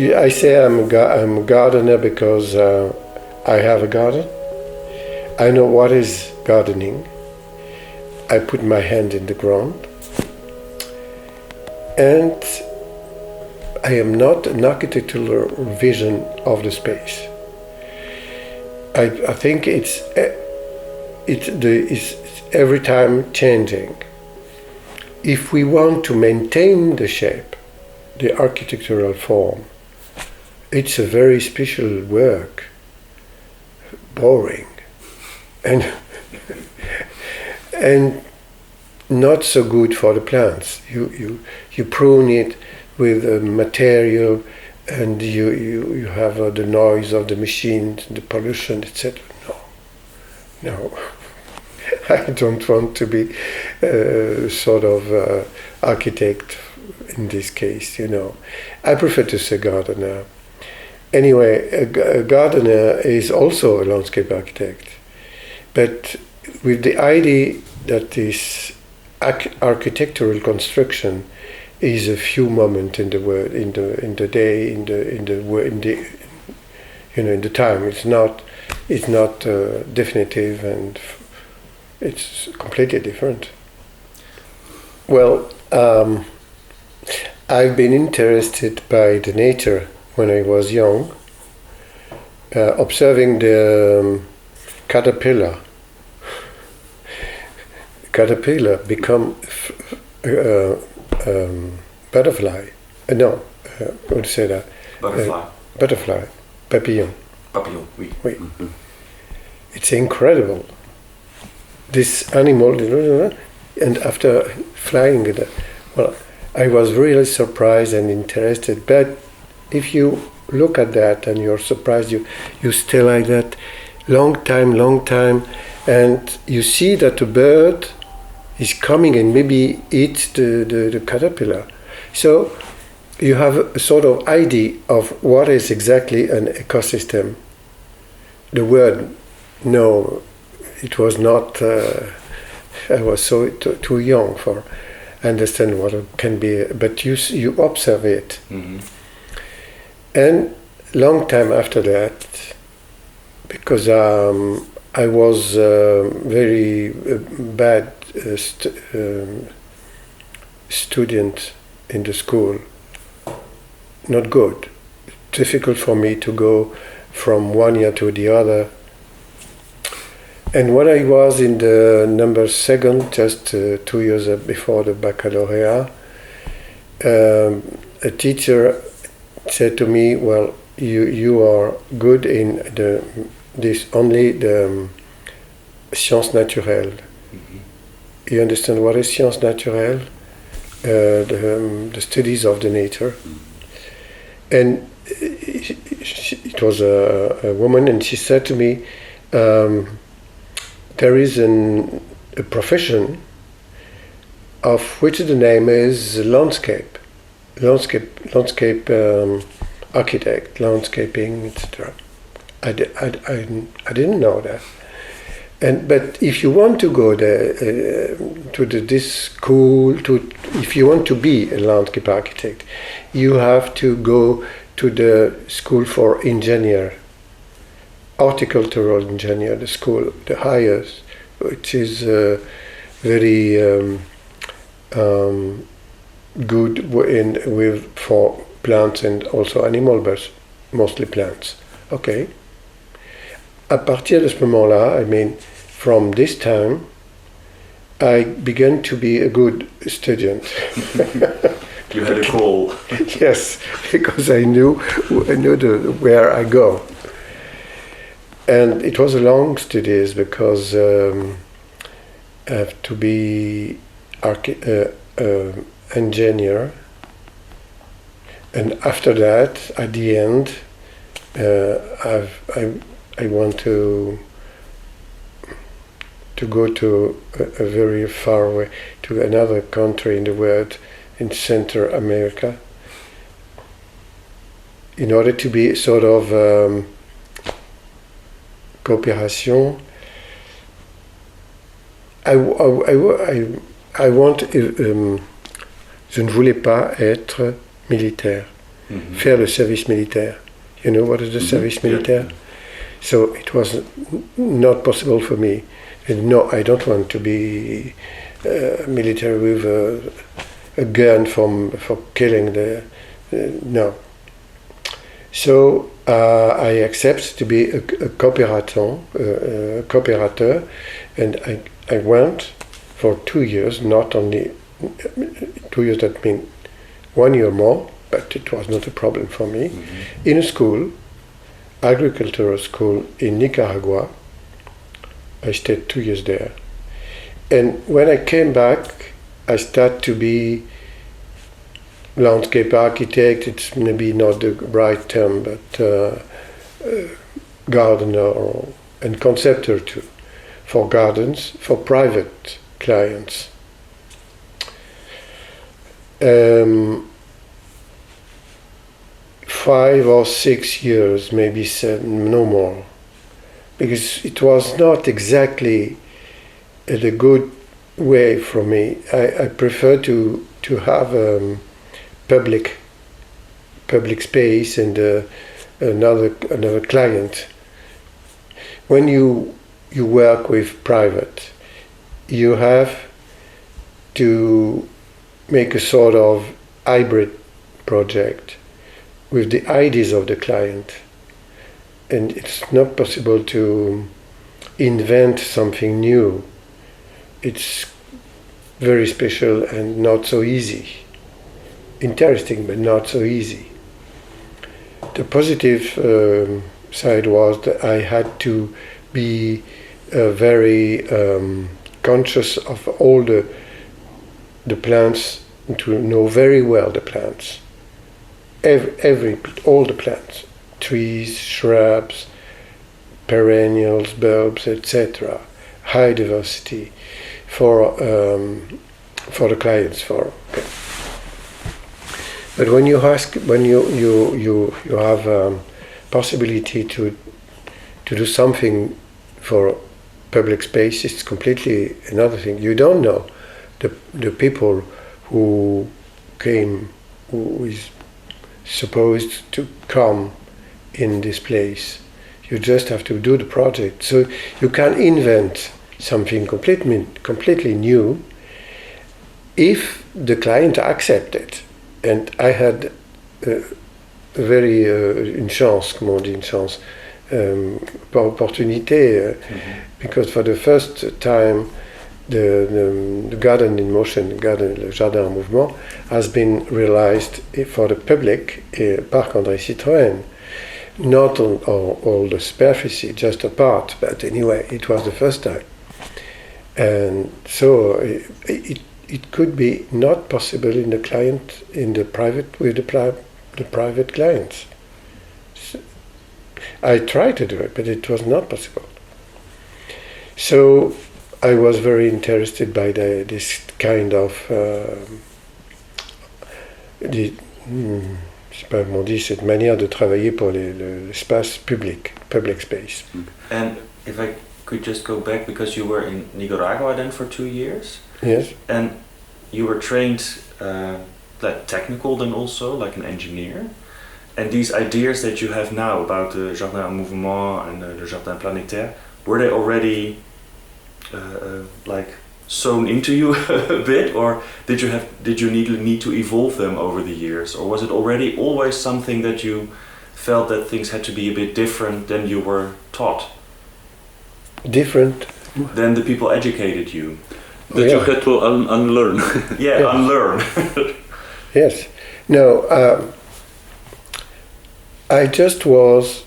I say I'm a gardener because I have a garden. I know what is gardening. I put my hand in the ground. And I am not an architectural vision of the space. I think it's every time changing. If we want to maintain the shape, the architectural form, it's a very special work, boring, and and not so good for the plants. You prune it with material, and you have the noise of the machines, the pollution, etc. No, I don't want to be sort of architect in this case. I prefer to say gardener. Anyway, a gardener is also a landscape architect, but with the idea that this architectural construction is a few moments in the world, in the day, in the time. It's not definitive, and it's completely different. Well, I've been interested by the nature when I was young, observing the caterpillar. Caterpillar become butterfly. What do you say that? Butterfly. Butterfly. Papillon. Papillon, oui. Oui. Mm-hmm. It's incredible. This animal, and after flying, well, I was really surprised and interested. But if you look at that and you're surprised, you stay like that long time, and you see that the bird is coming and maybe eats the caterpillar. So you have a sort of idea of what is exactly an ecosystem. The word, no, it was not, I was too young for understand what it can be, but you observe it. Mm-hmm. And long time after that, because I was very bad student in the school, not good. Difficult for me to go from one year to the other. And when I was in the number second, just 2 years before the baccalaureate, a teacher said to me, well, you are good in the sciences naturelles. Mm-hmm. You understand what is sciences naturelles? The studies of the nature. Mm-hmm. And it was a woman, and she said to me, there is a profession of which the name is landscape architect, landscaping, etc. I didn't know that. But if you want to go there to this school, if you want to be a landscape architect, you have to go to the school for engineer, horticultural engineer, the school, the highest, which is very good for plants and also animal, but mostly plants. Okay. À partir de ce moment-là, I mean, from this time, I began to be a good student. You had a call. Yes, because I knew where I go. And it was a long studies because I have to be engineer. And after that, at the end, I want to go to a very far away, to another country in the world, in Central America, in order to be sort of coopération. I want. Je ne voulais pas être militaire. faire le service militaire. You know what is the service militaire? Yeah. So it was not possible for me. And no, I don't want to be military with a gun for killing the. No. So I accept to be a cooperator, and I went for 2 years, not only 2 years, that means 1 year more, but it was not a problem for me, in a school, agricultural school in Nicaragua. I stayed 2 years there. And when I came back, I started to be landscape architect. It's maybe not the right term, but gardener and conceptor too, for gardens, for private clients. 5 or 6 years, maybe 7, no more, because it was not exactly the good way for me. I prefer to have public space and another client. When you work with private, you have to make a sort of hybrid project with the ideas of the client, and it's not possible to invent something new. It's very special and not so easy. Interesting, but not so easy. The positive side was that I had to be very conscious of all the plants, to know very well the plants. All the plants, trees, shrubs, perennials, bulbs, etc. High diversity for the clients. But when you have possibility to do something for public space, it's completely another thing. You don't know the people who came, who is supposed to come in this place. You just have to do the project. So you can invent something completely new if the client accepts it. And I had une chance, comment on dit une chance, par opportunité, because for the first time the garden in motion, le jardin en mouvement, has been realized for the public, Parc André Citroën. Not on all the superficie, just a part, but anyway, it was the first time. And so it could be not possible in the private, with the private clients. So I tried to do it, but it was not possible. So I was very interested by this kind of je sais pas comment on dit, cette manière de travailler pour l'espace public space. And if I could just go back, because you were in Nicaragua then for 2 years. Yes. And you were trained like technical then also, like an engineer. And these ideas that you have now about the jardin en mouvement and the jardin planétaire, were they already like sewn into you a bit, or did you need to evolve them over the years, or was it already always something that you felt that things had to be a bit different than you were taught? Different than the people educated you? That you had to unlearn. Yeah, yes. Unlearn. Yes. No, I just was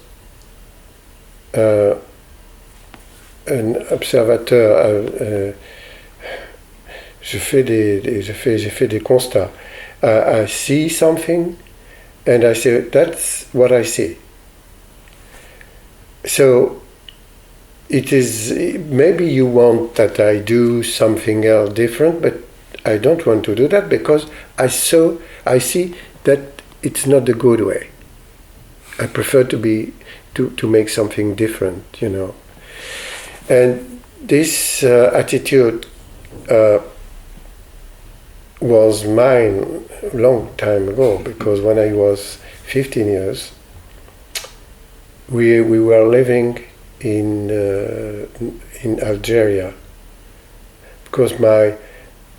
un observateur. J'ai fait des constats. I see something, and I say that's what I see. So it is, maybe you want that I do something else different, but I don't want to do that because I see that it's not the good way. I prefer to make something different, you know. And this attitude was mine a long time ago, because when I was 15 years, we were living in Algeria, because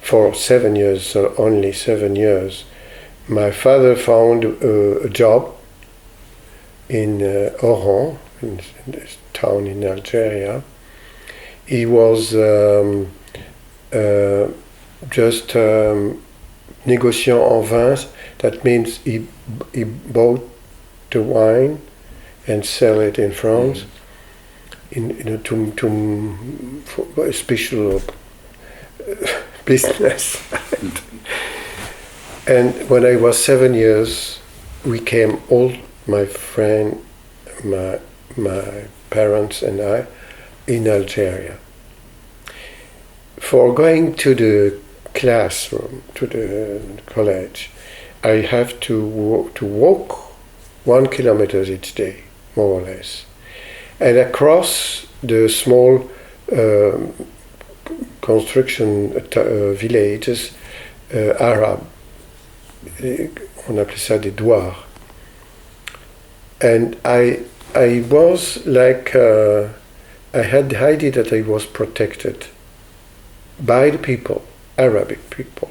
for 7 years, so only 7 years, my father found a job in Oran, in this town in Algeria. He was just négociant en vins. That means he bought the wine and sell it in France for a special business. And when I was 7 years, we came, all my friend, my parents and I, in Algeria. For going to the classroom, to the college, I have to walk 1 kilometer each day, more or less. And across the small construction villages, Arab, on appelait ça des douars. And I was like, I had the idea that I was protected by the people, Arabic people,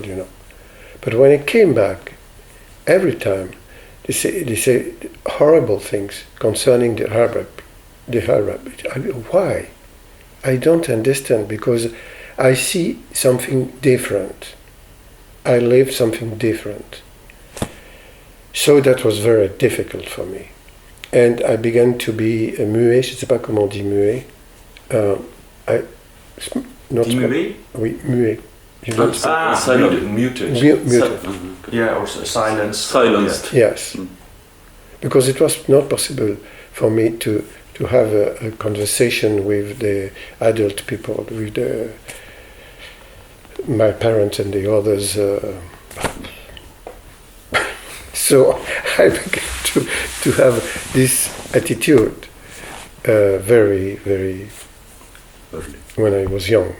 you know. But when I came back, every time they say horrible things concerning the Arab. Why? I don't understand, because I see something different. I live something different. So that was very difficult for me. And I began to be muet, je ne sais pas comment on dit muet. Muet? Oui, muet. Muted. Yeah, or silenced. Silenced. Yes. Because it was not possible for me to have a conversation with the adult people, with my parents and the others. So I began to have this attitude very, very early, when I was young.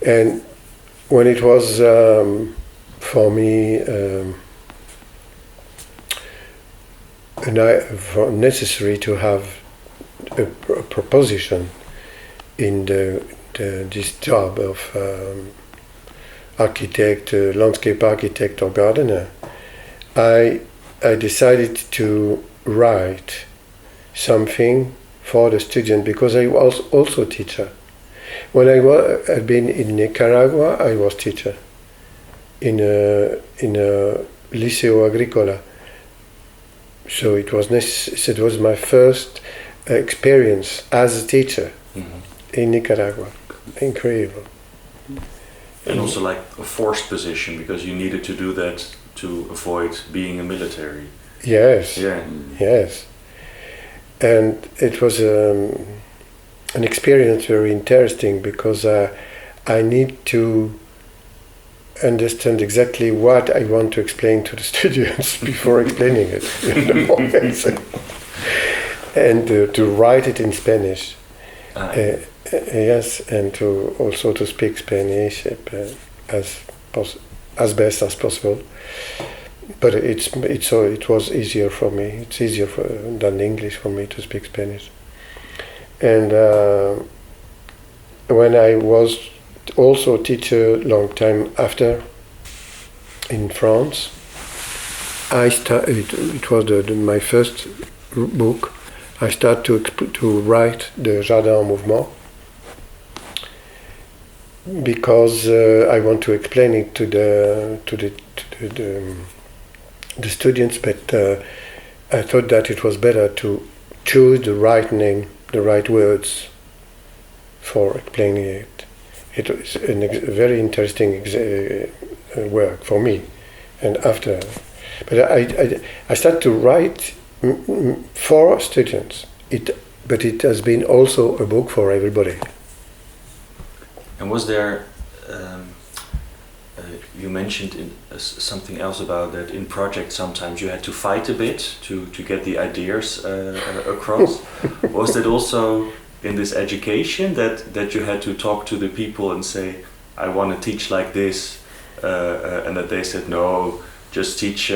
And when it was for me necessary to have a proposition in this job of architect, landscape architect or gardener, I decided to write something for the student, because I was also a teacher. When I'd been in Nicaragua, I was teacher in a liceo agricola. So it was my first experience as a teacher in Nicaragua. Incredible. And also like a forced position, because you needed to do that to avoid being a military. Yes. Yeah. Yes. And it was an experience very interesting, because I need to understand exactly what I want to explain to the students before explaining it. And to write it in Spanish. Yes, and to also to speak Spanish as best as possible. But it was easier for me. It's easier than English for me to speak Spanish. And when I was also a teacher long time after in France, I started. It was my first book. I started to write the Jardin en Mouvement, because I want to explain it to the students, but I thought that it was better to choose the right name, the right words for explaining it. It was a very interesting work for me. And after, but I started to write for students. But it has been also a book for everybody. And was there? You mentioned something else about that in projects. Sometimes you had to fight a bit to get the ideas across. Was that also in this education that you had to talk to the people and say, I want to teach like this, and that they said, no, just teach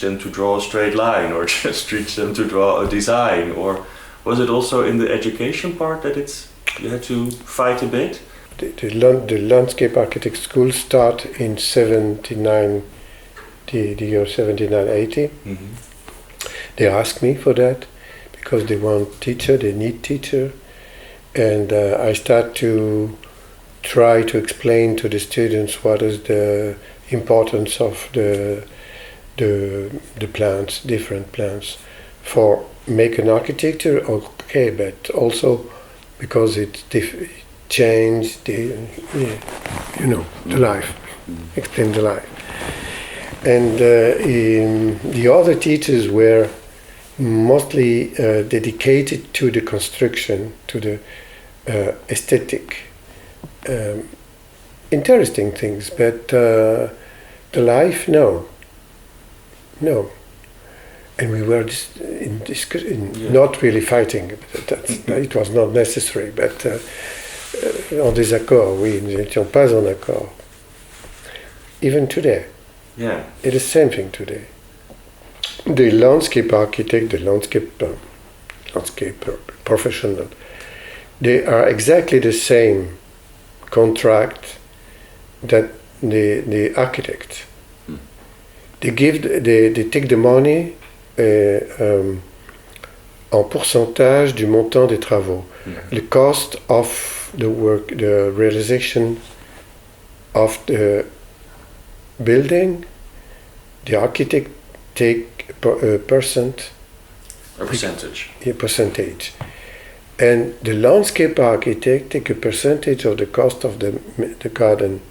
them to draw a straight line, or just teach them to draw a design? Or was it also in the education part that you had to fight a bit? The landscape architect school start in 79, the year 79-80. Mm-hmm. They asked me for that because they want teacher, they need teacher, and I start to try to explain to the students what is the importance of the plants, different plants, for make an architecture, okay, but also because it change the life, explain the life. And the other teachers were mostly dedicated to the construction, to the aesthetic, interesting things, but the life, no. And we were not really fighting. It was not necessary, but en désaccord, oui, nous n'étions pas en accord. Even today. Yeah. It is the same thing today. The landscape architect, the landscape professional, they are exactly the same contract that the architect. They take the money en pourcentage du montant des travaux. Mm-hmm. The cost of the work, the realization of the building, the architect take a percentage. A percentage. And the landscape architect take a percentage of the cost of the garden.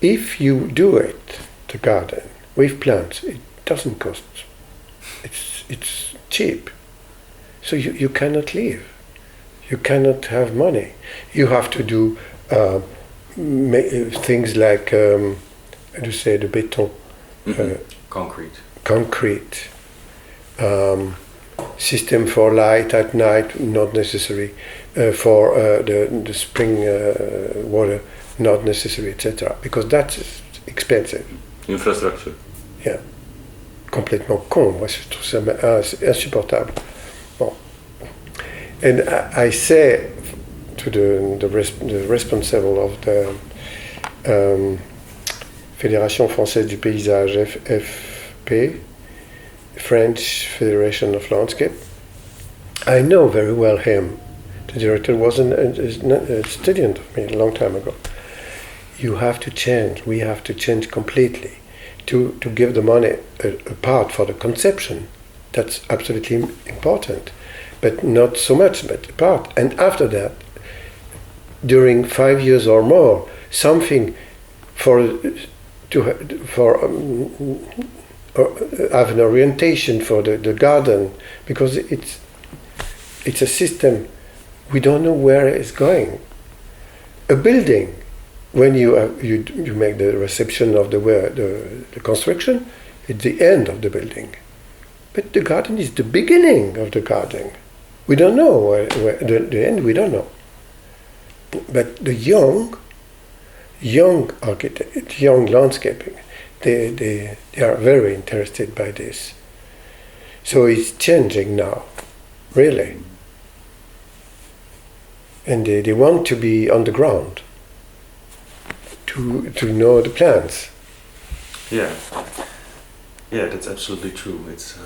If you do it, the garden, with plants, it doesn't cost. It's cheap. So you cannot live. You cannot have money. You have to do things like, how do you say, the béton? Concrete. System for light at night, not necessary. For the spring water, not necessary, etc. Because that's expensive. Infrastructure. Yeah. Complètement con. Moi, je trouve ça insupportable. Bon. And I say to the responsible of the Fédération Française du Paysage, FFP, French Federation of Landscape, I know very well him. The director was a student of me a long time ago. You have to change. We have to change completely to give the money a part for the conception. That's absolutely important, but not so much, but a part. And after that, during 5 years or more, something have an orientation for the garden, because it's a system. We don't know where it's going. A building, when you make the reception of the construction, it's the end of the building. But the garden is the beginning of the garden. We don't know where the end. We don't know. But the young architect, young landscaping, they are very interested by this. So it's changing now, really. And they want to be on the ground, to know the plants. Yeah, that's absolutely true. It's.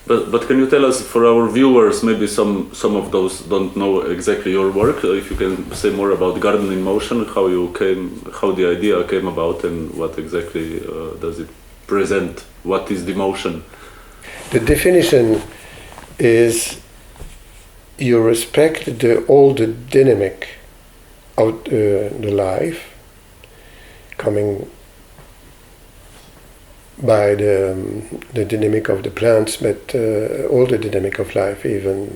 But can you tell us, for our viewers, maybe some of those don't know exactly your work, if you can say more about Garden in Motion, how the idea came about, and what exactly does it present? What is the motion? The definition is you respect all the dynamic of the life coming by the dynamic of the plants, but all the dynamic of life, even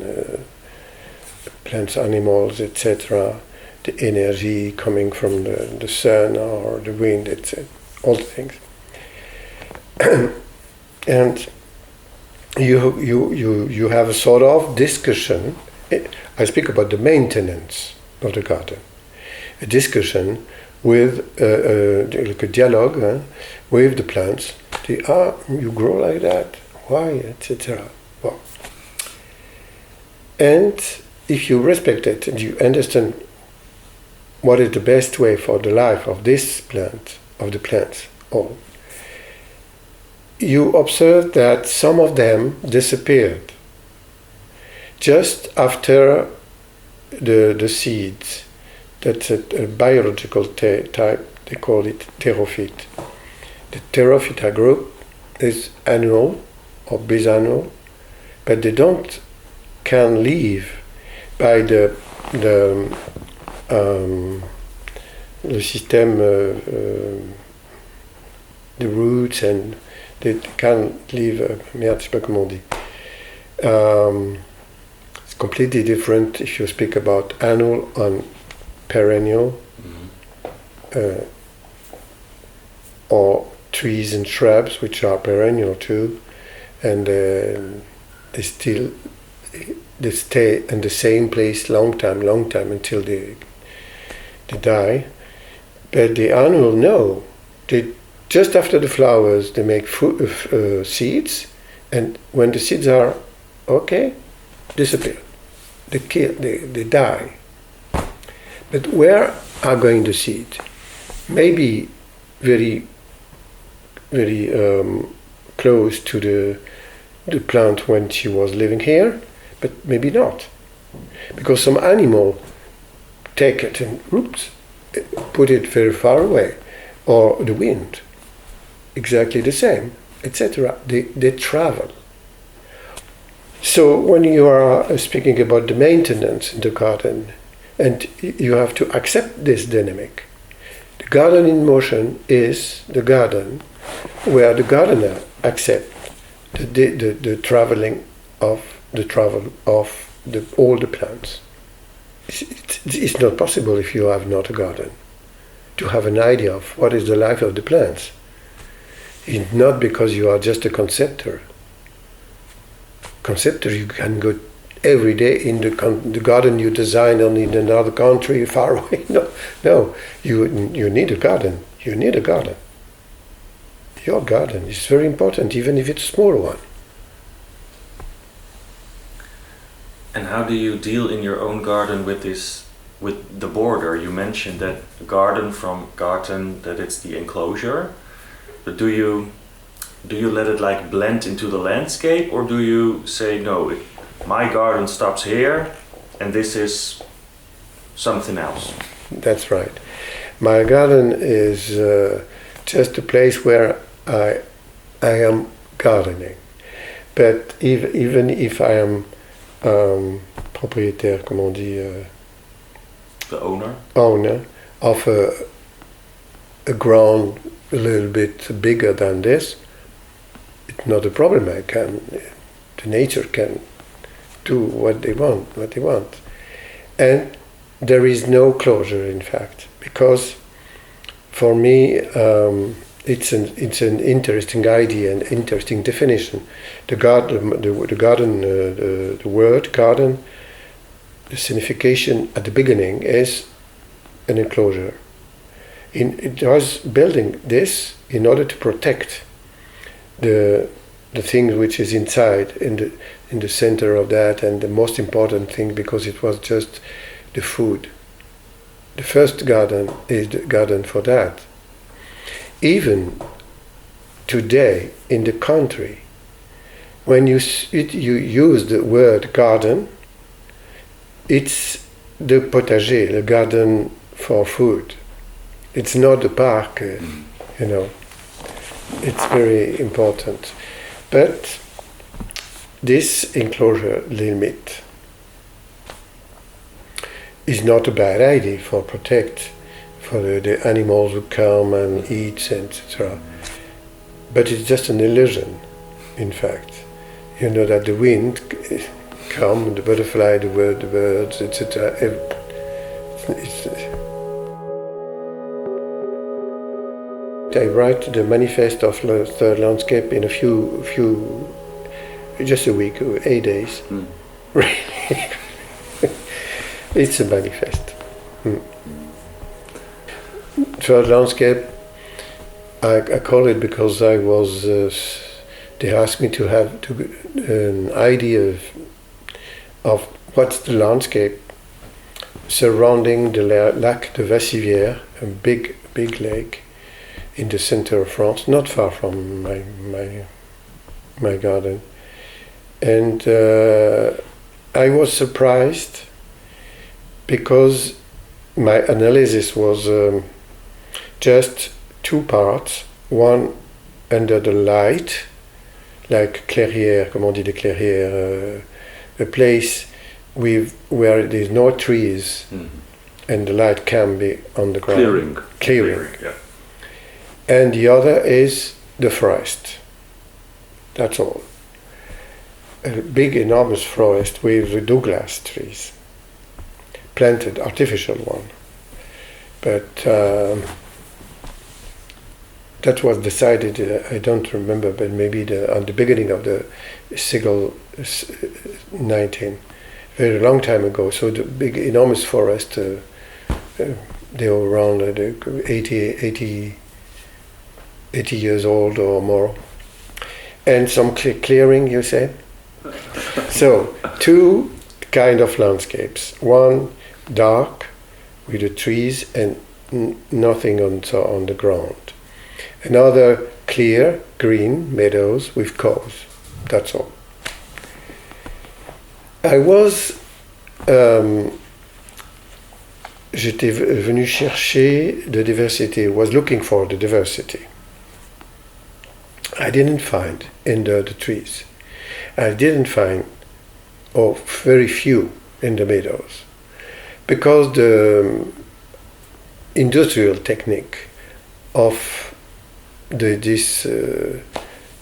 plants, animals, etc. The energy coming from the sun or the wind, etc. All the things. And you have a sort of discussion. I speak about the maintenance of the garden. A discussion with like a dialogue with the plants. You grow like that, why, etc. Well, and if you respect it and you understand what is the best way for the life of this plant, of the plants, all, you observe that some of them disappeared just after the seeds. That's a biological type, they call it pterophyte. The Pterophyta group is annual or bisannual, but they can live by the system, the roots, and they can live. Merde, je sais pas comment on dit. It's completely different if you speak about annual and perennial, or trees and shrubs, which are perennial too, and they stay in the same place long time until they die. But the annual, no, they just after the flowers they make seeds, and when the seeds are okay, disappear, they die. But where are going the seeds? Maybe very close to the plant when she was living here, but maybe not, because some animal take it and put it very far away, or the wind, exactly the same, etc. They travel. So when you are speaking about the maintenance in the garden, and you have to accept this dynamic, the garden in motion is the garden where the gardener accepts the travel of all the plants. It's not possible if you have not a garden to have an idea of what is the life of the plants. It's not because you are just a conceptor. You can go every day in the garden you designed on in another country far away. No, you need a garden. You need a garden. Your garden is very important, even if it's a small one. And how do you deal in your own garden with the border? You mentioned that garden that it's the enclosure, but do you let it like blend into the landscape, or do you say no? My garden stops here, and this is something else. That's right. My garden is just a place where I am gardening. But even if I am propriétaire, comment on dit? The owner? Owner of a ground a little bit bigger than this, it's not a problem. The nature can do what they want. And there is no closure, in fact, because for me it's an interesting idea and interesting definition. The word garden, the signification at the beginning is an enclosure. It was building this in order to protect the thing which is inside, in the center of that, and the most important thing, because it was just the food. The first garden is the garden for that. Even today in the country, when you use the word garden, it's the potager, the garden for food. It's not the park, It's very important. But this enclosure limit is not a bad idea for the animals who come and eat, etc. But it's just an illusion, in fact. You know that the wind come, the butterfly, the birds, etc. I write the manifest of the third landscape in just a week, 8 days. Really. It's a manifest. third landscape, I call it because I was. They asked me to have an idea of what's the landscape surrounding the lac de Vassivière, a big lake in the center of France, not far from my garden. And I was surprised because my analysis was just two parts, one under the light, like clairière, comme on dit des clairières, a place where there's no trees and the light can be on the ground. Clearing. Yeah. And the other is the forest. That's all. A big, enormous forest with the Douglas trees, planted, artificial one. But that was decided, I don't remember, but maybe at the beginning of the Sigel 19, very long time ago. So the big, enormous forest, they were around 80 years old or more. And some clearing, you said? So, two kind of landscapes. One dark, with the trees and nothing on the ground. Another clear, green meadows with cows. That's all. I was... j'étais venu chercher the diversity, was looking for the diversity. I didn't find in the trees. I didn't find, or very few, in the meadows. Because the industrial technique of this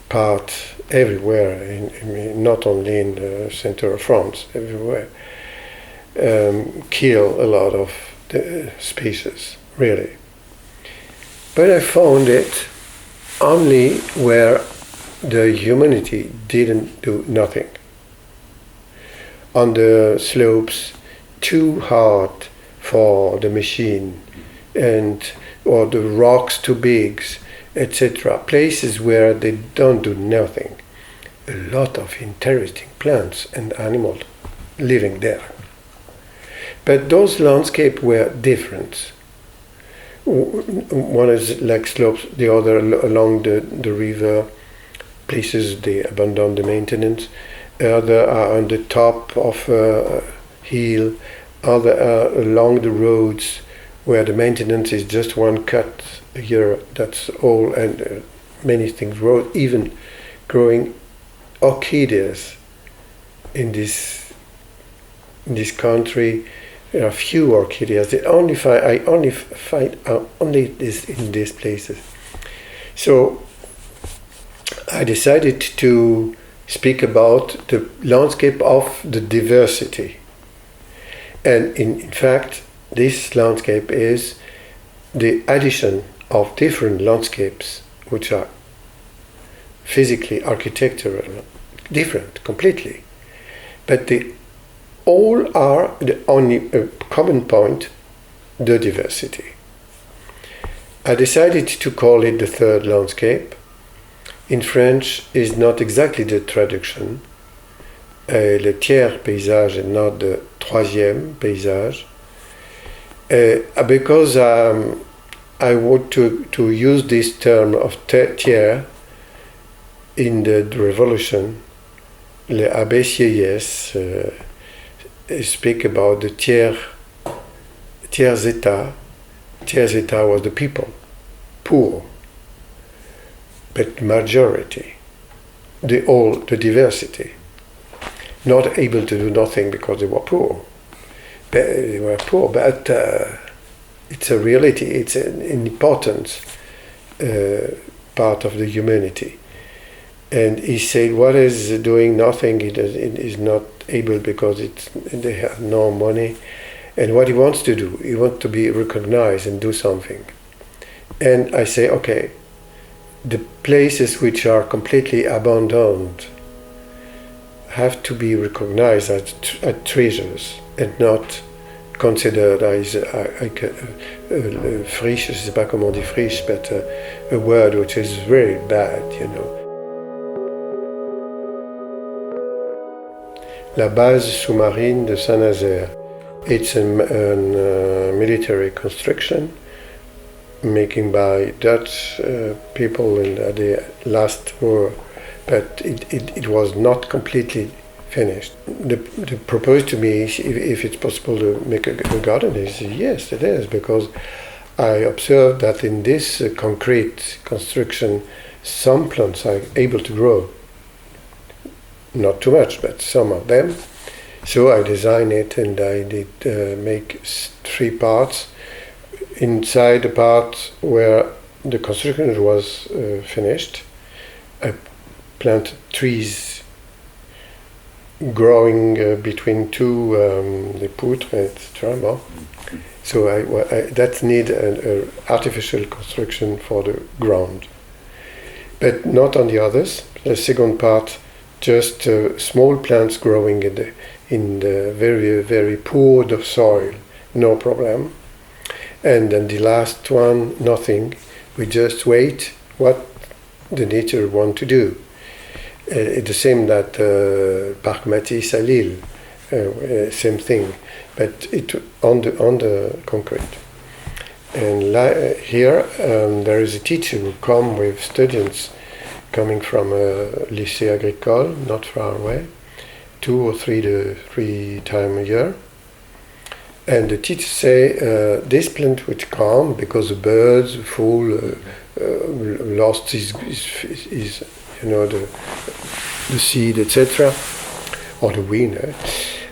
part everywhere, not only in the center of France, everywhere, kill a lot of the species, really. But I found it only where the humanity didn't do nothing. On the slopes, too hard for the machine, or the rocks too big, etc. Places where they don't do nothing. A lot of interesting plants and animals living there. But those landscapes were different. One is like slopes, the other along the river, places they abandon the maintenance. Other are on the top of a hill. Other are along the roads where the maintenance is just one cut a year. That's all, and many things grow. Even growing orchideas in this country. There are few orchideas. I only find this in these places. So I decided to speak about the landscape of the diversity. And in fact, this landscape is the addition of different landscapes which are physically, architectural, different completely. But they all are the only common point, the diversity. I decided to call it the third landscape. In French, is not exactly the traduction. Le tiers paysage and not the troisième paysage. Because I want to use this term of tiers in the revolution. Les abbés sieyès speak about the tiers état. Tiers état was the people, poor, but majority, the diversity, not able to do nothing because they were poor. But it's a reality. It's an important part of the humanity. And he said, what is doing nothing? It is not able because they have no money. And what he wants to do, he wants to be recognized and do something. And I say, okay, the places which are completely abandoned have to be recognized as treasures and not considered as friche, je sais pas comment on dit friche, but a word which is very bad, you know. La base sous-marine de Saint-Nazaire. It's a military construction making by Dutch people in the last war, but it was not completely finished. The proposed to me is if it's possible to make a garden. I said yes, it is, because I observed that in this concrete construction, some plants are able to grow. Not too much, but some of them. So I designed it, and I did make 3 parts. Inside the part where the construction was finished, I planted trees growing between 2 les poutres, etc. So that need an artificial construction for the ground, but not on the others. The second part, just small plants growing in the very, very poor soil, no problem. And then the last one, nothing. We just wait what the nature want to do. It's the same that Parc Matisse à Lille, same thing, but it on the concrete. And here there is a teacher who come with students coming from a lycée agricole, not far away, 2 or 3 times a year. And the teacher say, this plant which come because the birds full lost his you know, the seed, etc., or the wind.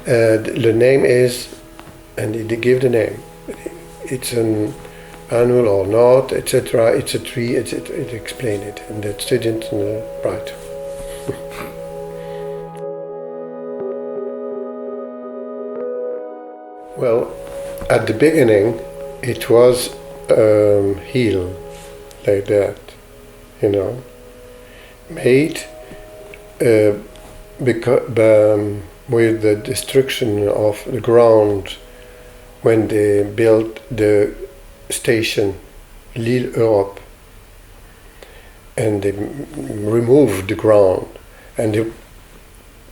The name is, and they give the name. It's an annual or not, etc. It's a tree. It explain it, and the student right. Well, at the beginning, it was hill like that, you know, made with the destruction of the ground when they built the station Lille Europe, and they removed the ground and they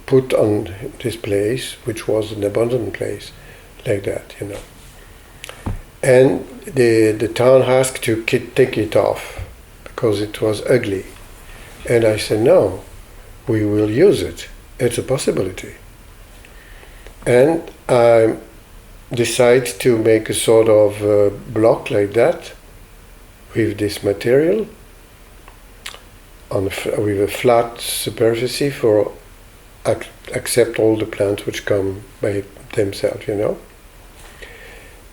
put on this place, which was an abandoned place, like that, you know. And the town asked to take it off because it was ugly. And I said, no, we will use it. It's a possibility. And I decided to make a sort of block like that with this material with a flat superficie for accept all the plants which come by themselves, you know.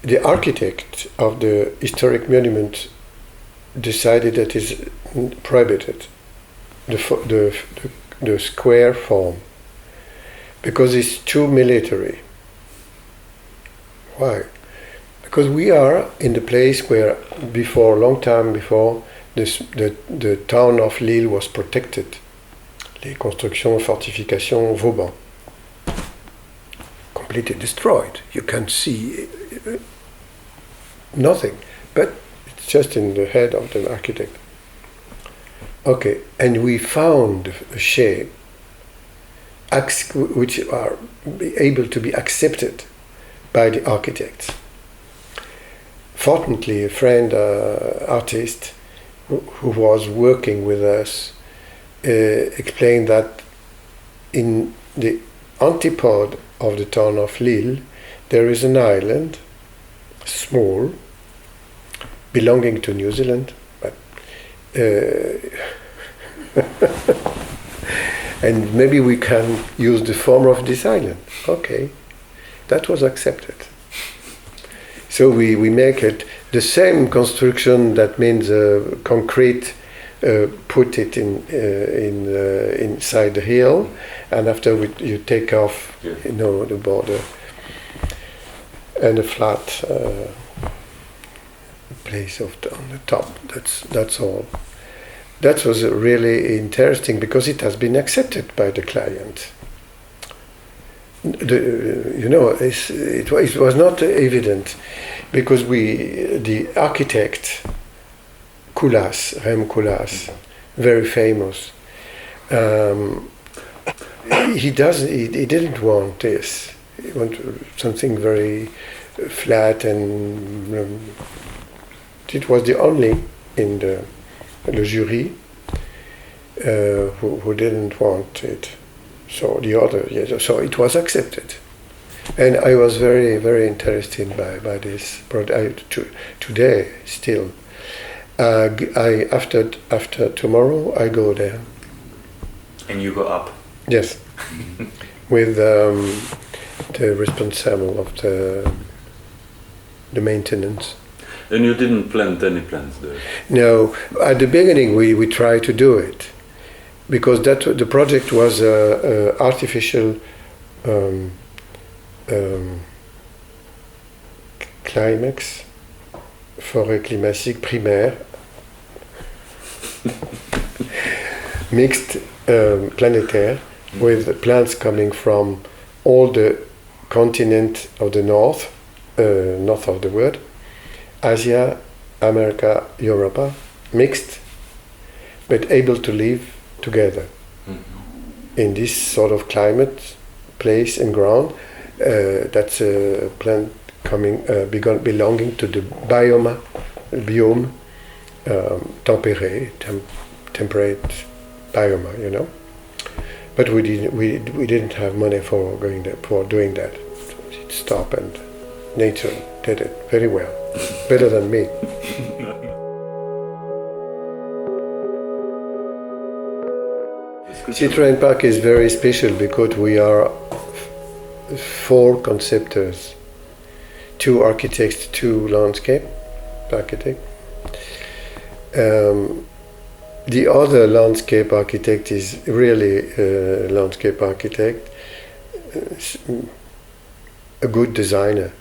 The architect of the historic monument decided that it's prohibited, the square form, because it's too military. Why? Because we are in the place where before, long time before, the town of Lille was protected. Les constructions, fortifications, Vauban. Completely destroyed. You can't see nothing, but it's just in the head of the architect. Okay, and we found a shape which are able to be accepted by the architects. Fortunately, a friend, artist, who was working with us, explained that in the antipode of the town of Lille, there is an island, small, belonging to New Zealand, but and maybe we can use the form of this island. Okay, that was accepted. So we make it the same construction. That means concrete. Put it inside the hill, and after you take off, you know, the border and a flat place on the top. That's all. That was really interesting because it has been accepted by the client. it was not evident because the architect Rem Koolhaas, very famous. He didn't want this. He wanted something very flat, and it was the only in the jury who didn't want it. So the other, so it was accepted, and I was very, very interested by this project. Today still, after tomorrow I go there. And you go up. Yes, with the responsible of the maintenance. And you didn't plant any plants there? No, at the beginning we tried to do it, because the project was artificial climax, forêt climatique primaire, mixed planetaire, with plants coming from all the continent of the north of the world, Asia, America, Europa, mixed, but able to live together in this sort of climate, place and ground. That's a plant belonging to the biome, temperate biome, But we didn't have money for going there, for doing that. So it stopped, and nature did it very well, better than me. Citroën Park is very special because we are 4 conceptors, 2 architects, 2 landscape architects. The other landscape architect is really a landscape architect, a good designer,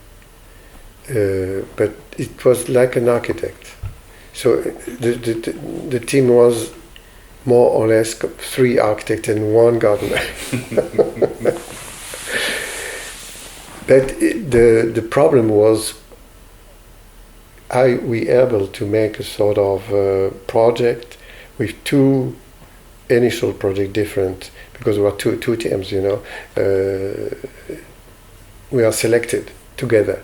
but it was like an architect. So the team was more or less 3 architects and 1 gardener. But the problem was, we able to make a sort of project with 2 initial project different, because we were two teams, we are selected together.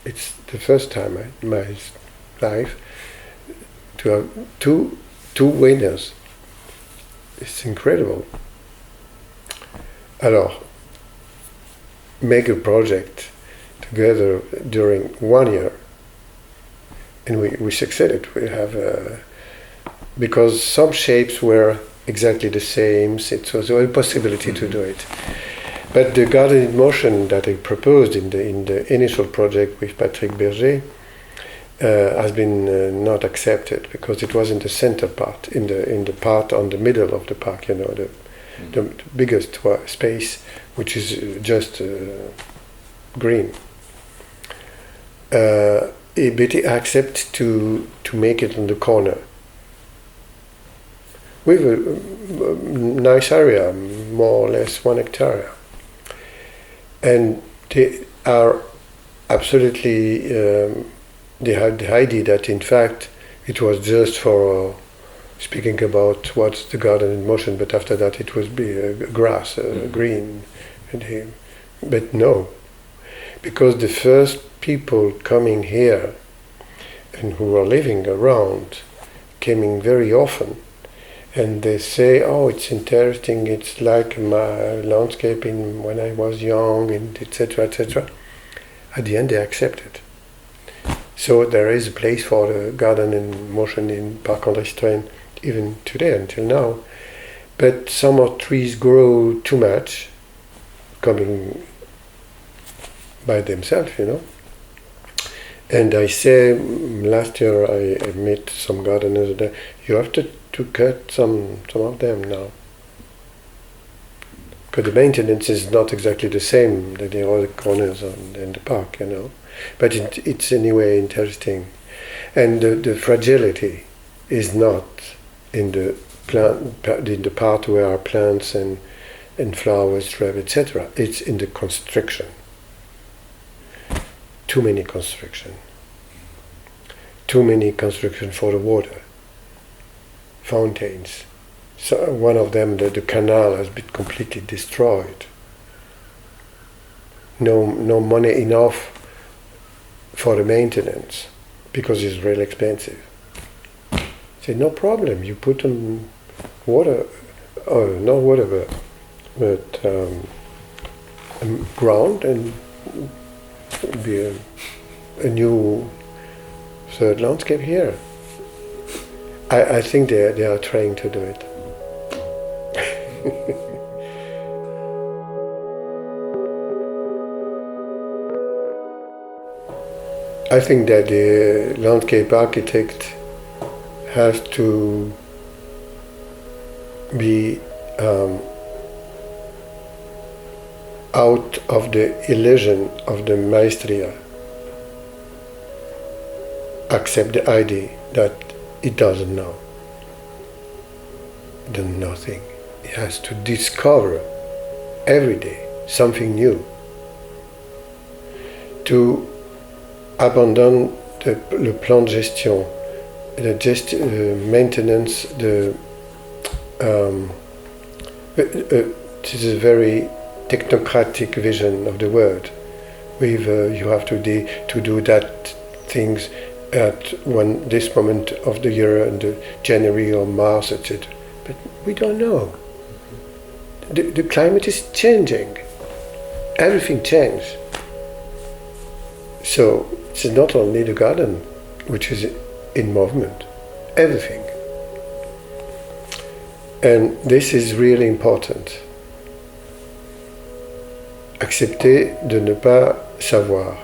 It's the first time in my life to have two winners. It's incredible. Alors, make a project together during 1 year, and we succeeded. We have because some shapes were exactly the same, it was a possibility to do it. But the garden in motion that I proposed in the initial project with Patrick Berger has been not accepted, because it was in the center part, in the part on the middle of the park, the biggest space, which is just green. But he accepted to make it in the corner, with a nice area, more or less 1 hectare. And they are absolutely, they had the idea that in fact it was just for speaking about what's the garden in motion, but after that it would be grass, green. But no, because the first people coming here and who are living around, coming very often, and they say, oh, it's interesting, it's like my landscaping when I was young, and etc., etc. At the end, they accept it. So there is a place for the garden in motion in Parc André Citroën, even today, until now. But some of trees grow too much, coming by themselves, And I say, last year I met some gardeners there, you have to cut some of them now. Because the maintenance is not exactly the same than the other corners in the park, But it's anyway interesting. And the fragility is not in the part where our plants and and flowers, shrub, etc. It's in the construction. Too many construction. Too many construction for the water. Fountains. So one of them, the canal has been completely destroyed. No money enough for the maintenance because it's really expensive. Say no problem. You put on water, not water, but ground, and it'll be a new third landscape here. I think they are trying to do it. I think that the landscape architect has to be out of the illusion of the maestria. Accept the idea that he doesn't know. He doesn't know nothing. He has to discover every day something new. To abandon le plan de gestion, the maintenance, this is a very technocratic vision of the word. With you have to do that things at this moment of the year, and January or March, etc. But we don't know. The climate is changing. Everything changes. So it's not only the garden which is in movement, everything. And this is really important. Accepter de ne pas savoir.